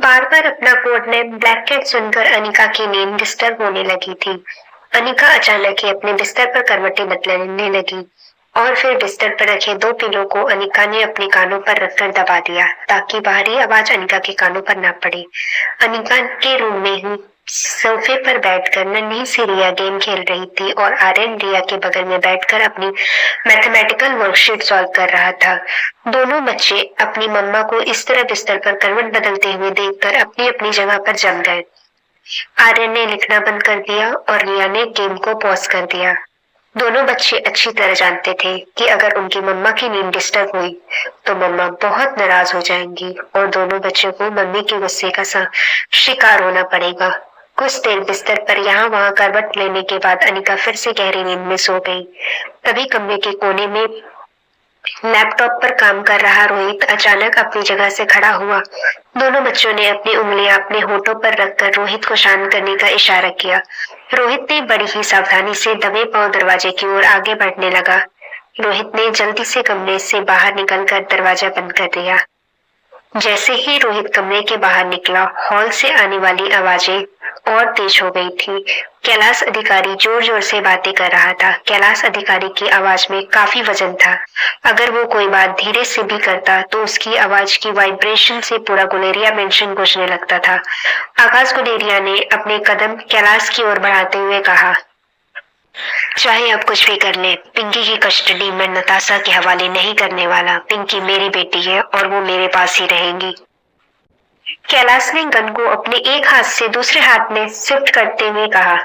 बार बार अपना code name black cat सुनकर अनिका की नींद डिस्टर्ब होने लगी थी। अनिका अचानक ही अपने बिस्तर पर करवटें बदलने लगी और फिर बिस्तर पर रखे दो पिलो को अनिका ने अपने कानों पर रखकर दबा दिया ताकि बाहरी आवाज अनिका के कानों पर ना पड़े। अनिका के रूम में ही सोफे पर बैठकर नन्ही सी रिया गेम खेल रही थी और आर्यन रिया के बगल में बैठकर अपनी मैथमेटिकल वर्कशीट सॉल्व कर रहा था। दोनों बच्चे अपनी मम्मा को इस तरह बिस्तर पर करवट बदलते हुए देखकर अपनी अपनी जगह पर जम गए। आर्यन ने लिखना बंद कर दिया और रिया ने गेम को पॉज कर दिया। दोनों बच्चे अच्छी तरह जानते थे कि अगर उनकी मम्मा की नींद डिस्टर्ब हुई तो मम्मा बहुत नाराज हो जाएंगी और दोनों बच्चों को मम्मी के गुस्से का शिकार होना पड़ेगा। कुछ देर बिस्तर पर यहाँ वहाँ करवट लेने के बाद अनिका फिर से गहरी नींद में सो गई। तभी कमरे के कोने में लैपटॉप पर काम कर रहा रोहित अचानक अपनी जगह से खड़ा हुआ। दोनों बच्चों ने अपनी उंगलियां अपने होठों पर रखकर रोहित को शांत करने का इशारा किया। रोहित ने बड़ी ही सावधानी से दबे पांव दरवाजे की ओर आगे बढ़ने लगा। रोहित ने जल्दी से कमरे से बाहर निकलकर दरवाजा बंद कर दिया। जैसे ही रोहित कमरे के बाहर निकला, हॉल से आने वाली आवाजें और तेज हो गई थी। कैलाश अधिकारी जोर जोर से बातें कर रहा था। कैलाश अधिकारी की आवाज में काफी वजन था। अगर वो कोई बात धीरे से भी करता तो उसकी आवाज की वाइब्रेशन से पूरा गुलेरिया मेंशन गूंजने लगता था। आकाश गुलेरिया ने अपने कदम कैलाश की ओर बढ़ाते हुए कहा, चाहे आप कुछ भी कर ले, पिंकी की कस्टडी मैं नताशा के हवाले नहीं करने वाला। पिंकी मेरी बेटी है और वो मेरे पास ही रहेगी। कैलाश ने गन को अपने एक हाथ से दूसरे हाथ में शिफ्ट करते हुए कहा,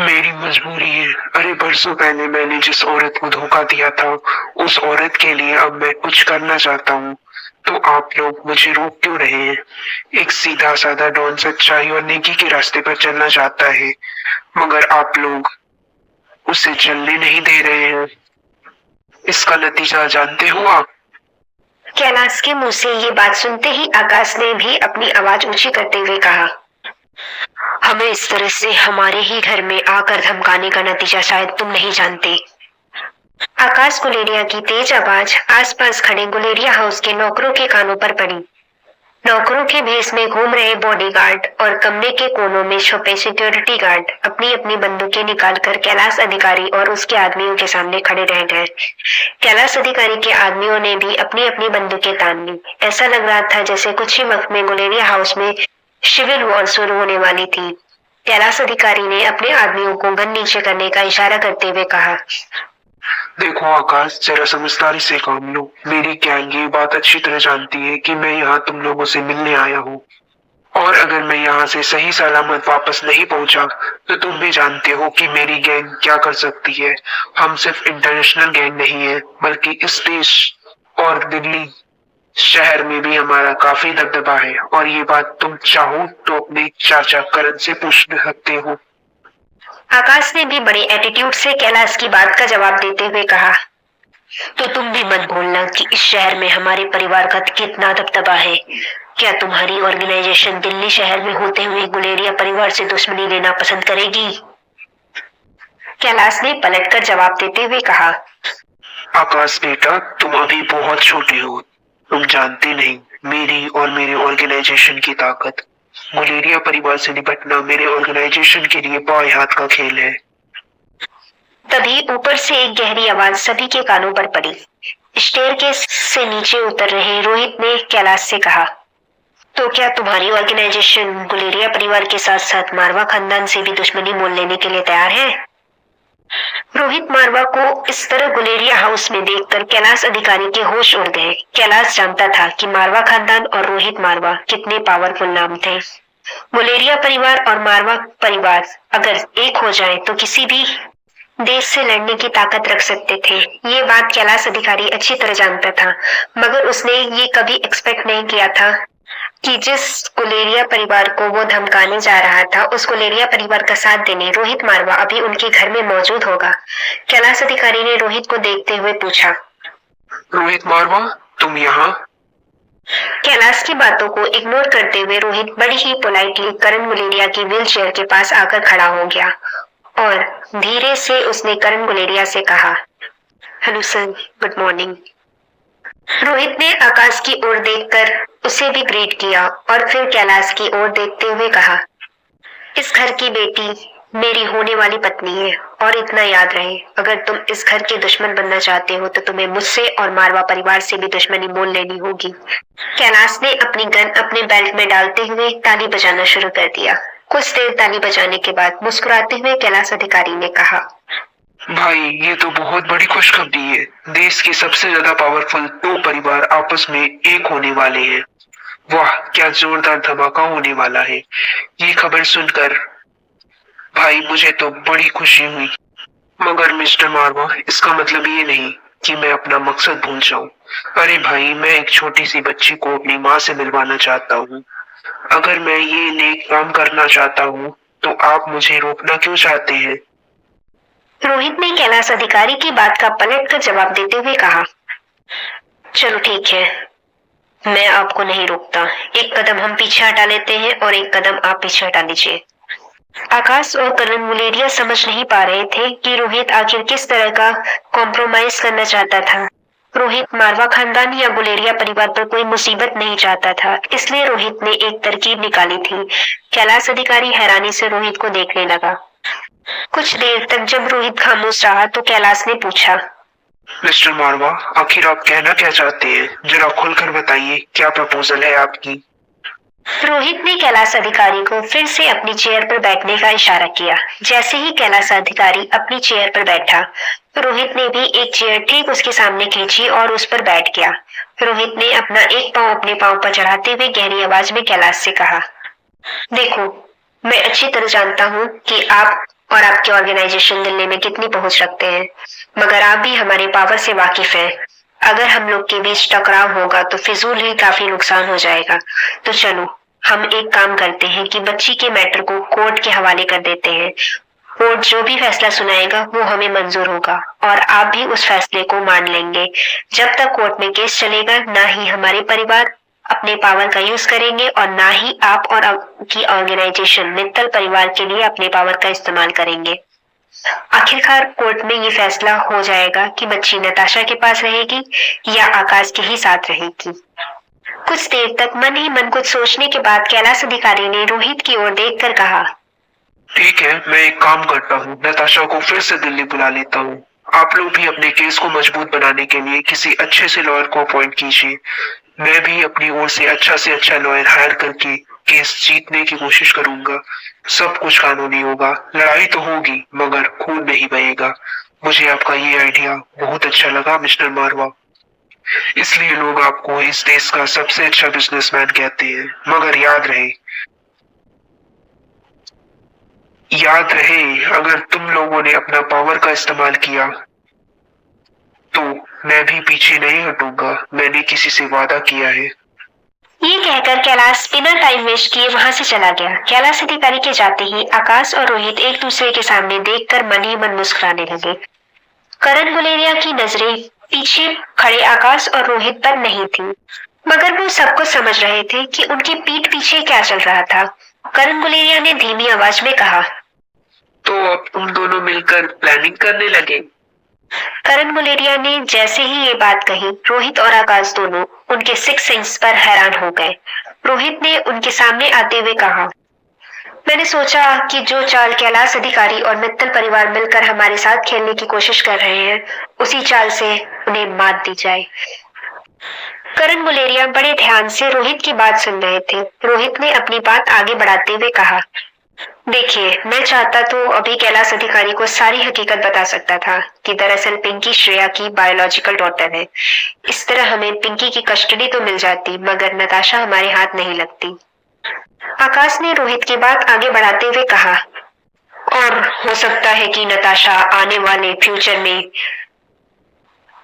मेरी मजबूरी है। अरे बरसों पहले मैंने जिस औरत को धोखा दिया था, उस औरत के लिए अब मैं कुछ करना चाहता हूँ। तो आप लोग मुझे रोक क्यों रहे हैं? एक सीधा साधा डॉन सच्चाई और नेकी के रास्ते पर चलना चाहता है, मगर आप लोग उसे चलने नहीं दे रहे हैं। इसका नतीजा जानते हो आप? कैलाश के मुंह से ये बात सुनते ही आकाश ने भी अपनी आवाज ऊंची करते हुए कहा, हमें इस तरह से हमारे ही घर में आकर धमकाने का नतीजा शायद तुम नहीं जानते। आकाश गुलेरिया की तेज आवाज आसपास खड़े गुलेरिया हाउस के नौकरों के कानों पर पड़ी। नौकरों के भेष में घूम रहे बॉडीगार्ड और कमरे के कोनों में छुपे सिक्योरिटी गार्ड अपनी अपनी बंदूकें निकालकर कैलाश अधिकारी और उसके आदमियों के सामने खड़े रह गए। कैलाश अधिकारी के आदमियों ने भी अपनी अपनी बंदूकें तान ली। ऐसा लग रहा था जैसे कुछ ही वक्त में गुलेरिया हाउस में सिविल वॉर शुरू होने वाली थी। कैलाश अधिकारी ने अपने आदमियों को गन नीचे करने का इशारा करते हुए कहा, देखो आकाश, जरा समझदारी से काम लो। मेरी गैंग ये बात अच्छी तरह जानती है कि मैं यहाँ तुम लोगों से मिलने आया हूँ, और अगर मैं यहाँ से सही सलामत वापस नहीं पहुंचा तो तुम भी जानते हो कि मेरी गैंग क्या कर सकती है। हम सिर्फ इंटरनेशनल गैंग नहीं है, बल्कि इस देश और दिल्ली शहर में भी हमारा काफी दबदबा है। और ये बात तुम चाहो तो अपने चाचा करण से पूछ सकते हो। आकाश ने भी बड़े एटीट्यूड से कैलाश की बात का जवाब देते हुए कहा, तो तुम भी मत भूलना कि इस शहर में हमारे परिवार का कितना दबदबा है। क्या तुम्हारी ऑर्गेनाइजेशन दिल्ली शहर में होते हुए गुलेरिया परिवार से दुश्मनी लेना पसंद करेगी? कैलाश ने पलटकर जवाब देते हुए कहा, आकाश बेटा, तुम अभी बहुत छोटे हो। तुम जानते नहीं मेरी और मेरे ऑर्गेनाइजेशन की ताकत। गुलेरिया परिवार से निपटना मेरे ऑर्गेनाइजेशन के लिए बाएं हाथ का खेल है। तभी ऊपर से एक गहरी आवाज सभी के कानों पर पड़ी। स्टेयरकेस से नीचे उतर रहे रोहित ने कैलाश से कहा, तो क्या तुम्हारी ऑर्गेनाइजेशन गुलेरिया परिवार के साथ साथ मारवा खानदान से भी दुश्मनी मोल लेने के लिए तैयार है? रोहित मारवा को इस तरह गुलेरिया हाउस में देखकर कैलाश अधिकारी के होश उड़ गए। कैलाश जानता था कि मारवा खानदान और रोहित मारवा कितने पावरफुल नाम थे। गुलेरिया परिवार और मारवा परिवार अगर एक हो जाए तो किसी भी देश से लड़ने की ताकत रख सकते थे। ये बात कैलाश अधिकारी अच्छी तरह जानता था, मगर उसने ये कभी एक्सपेक्ट नहीं किया था कि जिस गुलेरिया परिवार को वो धमकाने जा रहा था, उस गुलेरिया परिवार का साथ देने रोहित मारवा अभी उनके घर में मौजूद होगा। कैलाश अधिकारी ने रोहित को देखते हुए पूछा, रोहित मारवा, तुम यहाँ? कैलाश की बातों को इग्नोर करते हुए रोहित बड़ी ही पोलाइटली करण गुलेरिया की व्हील चेयर के पास आकर खड़ा हो गया और धीरे से उसने करण गुलेरिया से कहा, hello sir, good morning. Rohit ने आकाश की ओर देखकर उसे भी ग्रीट किया और फिर कैलाश की ओर देखते हुए कहा, इस घर की बेटी मेरी होने वाली पत्नी है और इतना याद रहे, अगर तुम इस घर के दुश्मन बनना चाहते हो तो तुम्हें मुझसे और मारवा परिवार से भी दुश्मनी मोल लेनी होगी। कैलाश ने अपनी गन अपने बेल्ट में डालते हुए ताली बजाना शुरू कर दिया। कुछ देर ताली बजाने के बाद मुस्कुराते हुए कैलाश अधिकारी ने कहा, भाई ये तो बहुत बड़ी खुशखबरी है। देश के सबसे ज्यादा पावरफुल दो परिवार आपस में एक होने वाले हैं। वाह, क्या जोरदार धमाका होने वाला है। ये खबर सुनकर भाई मुझे तो बड़ी खुशी हुई। मगर मिस्टर मारवा, इसका मतलब ये नहीं कि मैं अपना मकसद भूल जाऊं। अरे भाई, मैं एक छोटी सी बच्ची को अपनी माँ से मिलवाना चाहता हूँ। अगर मैं ये नेक काम करना चाहता हूँ तो आप मुझे रोकना क्यों चाहते हैं? रोहित ने कैलाश अधिकारी की बात का पलट कर जवाब देते हुए कहा, चलो ठीक है, मैं आपको नहीं रोकता। एक कदम हम पीछे हटा लेते हैं और एक कदम आप पीछे हटा लीजिए। आकाश और करण मुलेरिया समझ नहीं पा रहे थे कि रोहित आखिर किस तरह का कॉम्प्रोमाइज करना चाहता था। रोहित मारवा खानदान या गुलेरिया परिवार पर कोई मुसीबत नहीं चाहता था, इसलिए रोहित ने एक तरकीब निकाली थी। कैलाश अधिकारी हैरानी से रोहित को देखने लगा। कुछ देर तक जब रोहित खामोश रहा तो कैलाश ने पूछा, मिस्टर मारवा, आखिर आप कहना क्या चाहते हैं? जरा खुलकर बताइए, क्या प्रपोजल है आपकी? रोहित ने कैलाश अधिकारी को फिर से अपनी चेयर पर बैठने का इशारा किया। जैसे ही कैलाश अधिकारी अपनी चेयर पर बैठा, रोहित ने भी एक चेयर ठीक उसके सामने खींची और उस पर बैठ गया। रोहित ने अपना एक पांव अपने पांव पर चढ़ाते हुए गहरी आवाज में कैलाश से कहा, देखो, मैं अच्छी तरह जानता हूँ कि आप और आपकी ऑर्गेनाइजेशन दिल्ली में कितनी पहुंच रखते हैं, मगर आप भी हमारे पावर से वाकिफ हैं। अगर हम लोग के बीच टकराव होगा तो फिजूल ही काफी नुकसान हो जाएगा। तो चलो, हम एक काम करते हैं कि बच्ची के मैटर को कोर्ट के हवाले कर देते हैं। कोर्ट जो भी फैसला सुनाएगा वो हमें मंजूर होगा और आप भी उस फैसले को मान लेंगे। जब तक कोर्ट में केस चलेगा, ना ही हमारे परिवार अपने पावर का यूज करेंगे और ना ही आप और आपकी ऑर्गेनाइजेशन मित्तल परिवार के लिए अपने पावर का इस्तेमाल करेंगे। आखिरकार कोर्ट में ये फैसला हो जाएगा कि बच्ची नताशा के पास रहेगी या आकाश के ही साथ रहेगी। कुछ देर तक मन ही मन कुछ सोचने के बाद कैलाश अधिकारी ने रोहित की ओर देखकर कहा, ठीक है, मैं एक काम करता हूँ, नताशा को फिर से दिल्ली बुला लेता हूँ। आप लोग भी अपने केस को मजबूत बनाने के लिए किसी अच्छे से लॉयर को अपॉइंट कीजिए। मैं भी अपनी ओर से अच्छा लॉयर हायर करके केस जीतने की कोशिश करूंगा। सब कुछ कानूनी होगा। लड़ाई तो होगी मगर खून नहीं बहेगा। मुझे आपका ये आइडिया बहुत अच्छा लगा मिस्टर मारवा, इसलिए लोग आपको इस देश का सबसे अच्छा बिजनेसमैन कहते हैं। मगर याद रहे, अगर तुम लोगों ने अपना पावर का इस्तेमाल किया तो मैं भी पीछे नहीं हटूंगा। मैंने किसी से वादा किया है। ये कहकर कैलाश बिना टाइम वेस्ट किए वहां से चला गया। कैलाश अधिकारी के जाते ही आकाश और रोहित एक दूसरे के सामने देखकर मन ही मन मुस्कुराने लगे। करण गुलेरिया की नजरें पीछे खड़े आकाश और रोहित पर नहीं थी, मगर वो सब कुछ समझ रहे थे कि उनकी पीठ पीछे क्या चल रहा था। करण गुलेरिया ने धीमी आवाज में कहा, तो अब तुम दोनों मिलकर प्लानिंग करने लगे? करण गुलेरिया ने जैसे ही ये बात कही, रोहित और आकाश दोनों उनके सिक्स सेंस पर हैरान हो गए। रोहित ने उनके सामने आते हुए कहा, मैंने सोचा कि जो चाल कैलाश अधिकारी और मित्तल परिवार मिलकर हमारे साथ खेलने की कोशिश कर रहे हैं, उसी चाल से उन्हें मात दी जाए। करण गुलेरिया बड़े ध्यान से रोहित की बात सुन रहे थे। रोहित ने अपनी बात आगे बढ़ाते हुए कहा, देखिए, मैं चाहता तो अभी कैलाश अधिकारी को सारी हकीकत बता सकता था कि दरअसल पिंकी श्रेया की बायोलॉजिकल डॉटर है। इस तरह हमें पिंकी की कस्टडी तो मिल जाती, मगर नताशा हमारे हाथ नहीं लगती। आकाश ने रोहित की बात आगे बढ़ाते हुए कहा, और हो सकता है कि नताशा आने वाले फ्यूचर में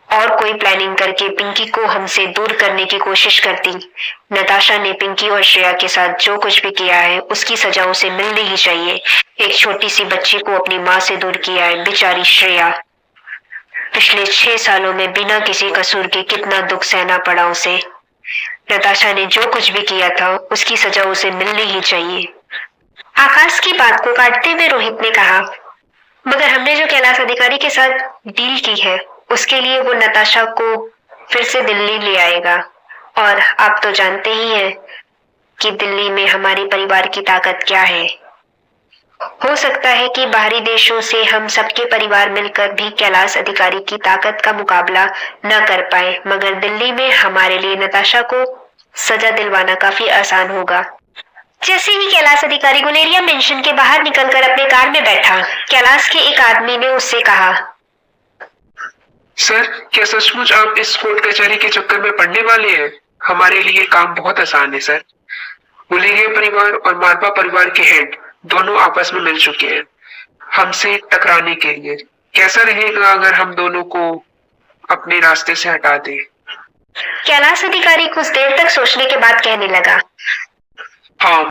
और कोई प्लानिंग करके पिंकी को हमसे दूर करने की कोशिश करती। नताशा ने पिंकी और श्रेया के साथ जो कुछ भी किया है उसकी सजा उसे मिलनी ही चाहिए। एक छोटी सी बच्ची को अपनी माँ से दूर किया है, बेचारी श्रेया। पिछले 6 सालों में बिना किसी कसूर के कितना दुख सहना पड़ा उसे। नताशा ने जो कुछ भी किया था उसकी सजा उसे मिलनी ही चाहिए। आकाश की बात को काटते हुए रोहित ने कहा, मगर हमने जो कैलाश अधिकारी के साथ डील की है उसके लिए वो नताशा को फिर से दिल्ली ले आएगा। और आप तो जानते ही हैं कि दिल्ली में हमारे परिवार की ताकत क्या है। हो सकता है कि बाहरी देशों से हम सबके परिवार मिलकर भी कैलाश अधिकारी की ताकत का मुकाबला न कर पाए, मगर दिल्ली में हमारे लिए नताशा को सजा दिलवाना काफी आसान होगा। जैसे ही कैलाश अधिकारी गुलेरिया मेंशन के बाहर निकलकर अपने कार में बैठा, कैलाश के एक आदमी ने उससे कहा, सर, क्या सचमुच आप इस कोर्ट कचहरी के चक्कर में पड़ने वाले हैं? हमारे लिए काम बहुत आसान है सर। गुलेरिया परिवार और मारवा परिवार के हेड दोनों आपस में मिल चुके हैं हमसे टकराने के लिए। कैसा रहेगा अगर हम दोनों को अपने रास्ते से हटा दें? कैलाश अधिकारी कुछ देर तक सोचने के बाद कहने लगा, हाँ,